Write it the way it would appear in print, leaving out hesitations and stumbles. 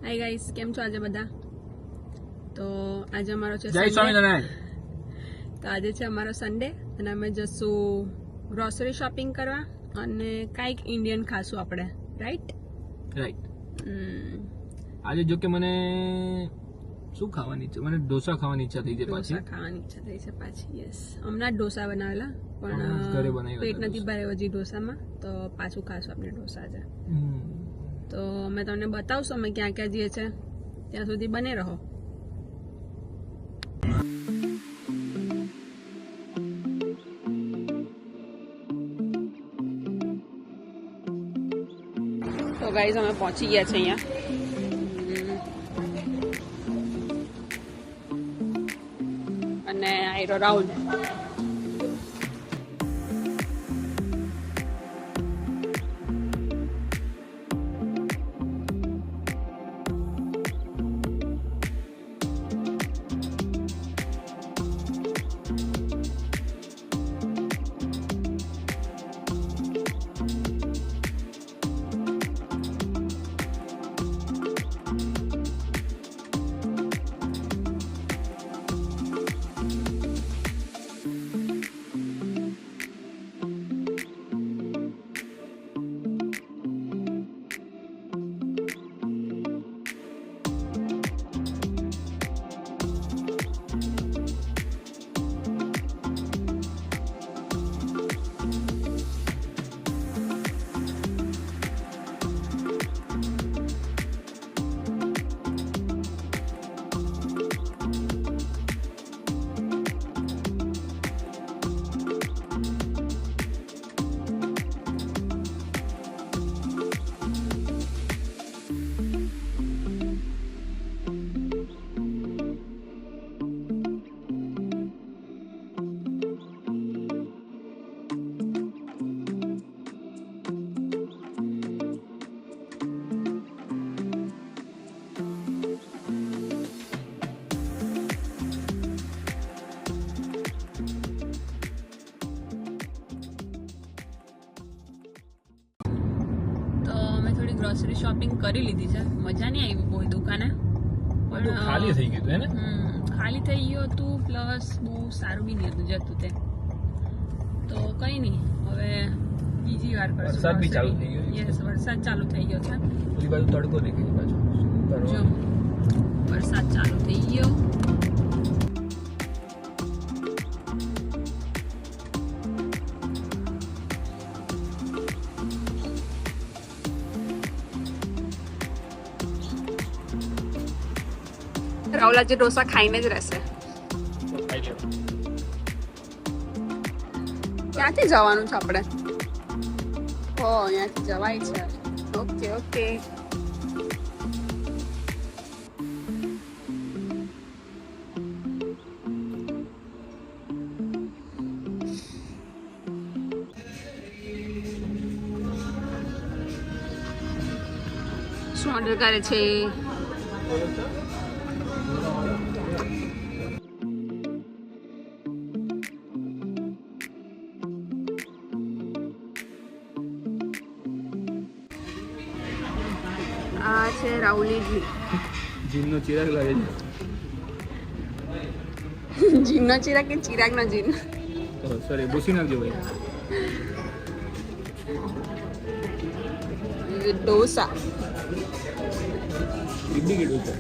Hi guys, કેમ છો આજે બધા? તો આજે અમારો છે જય સ્વામિનારાયણ. તો આજે છે અમારો સન્ડે અને અમે જશું ગ્રોસરી શોપિંગ કરવા અને કાંઈક ઇન્ડિયન ખાશું આપણે, રાઈટ? આજે જો કે મને શું ખાવાની છે, મને ઢોસા ખાવાની ઈચ્છા થઈ છે પાછી. ઢોસા ખાવાની ઈચ્છા થઈ છે પાછી. યસ, હમણાં જ ઢોસા બનાવેલા હમણાં જ ઘરે પણ બનાવ્યા પેટ હતા નથી ભરાયું હજી ઢોસામાં, તો પાછું ખાશું આપણે ઢોસા આજે. તો અમે તમને બતાવશું અમે ક્યાં ક્યાં જઈએ છે, ત્યાં સુધી બને રહો. તો ગાઈઝ અમે પહોંચી ગયા છે અહીંયા. અને આયરો રાહુલ. ગ્રોસરી શોપિંગ કરી લીધી છે, મજા નહીં આવી બહુ દુકાને, બધું ખાલી થઈ ગયું હે ને? ખાલી થઈ ગયું હતું, પ્લસ બહુ સારું બી નહીં હતું જતું તે. તો કઈ નહીં, હવે બીજી વાર કરશું. વરસાદ બી ચાલુ થઈ ગયો. યસ, વરસાદ ચાલુ થઈ ગયો છે. પેલી બાજુ તડકો દેખાય પાછો. જો વરસાદ ચાલુ થઈ ગયો. રાહુલ આજે ઢોસા ખાઈને જ રહેશે. ક્યાંથી જવાનું છે આપણે? ઓ, અહીંયાથી જવાય છે. Okay okay. શું ઓર્ડર કરે છે? આ છે રાહુલની જીમનો ચિરાગ લાગે છે. જીનનો ચિરાગ કે ચિરાગનો જીન? સોરી, ભૂસી નાખજો ભાઈ. ઢોસા. ઇડલી કે ઢોસા?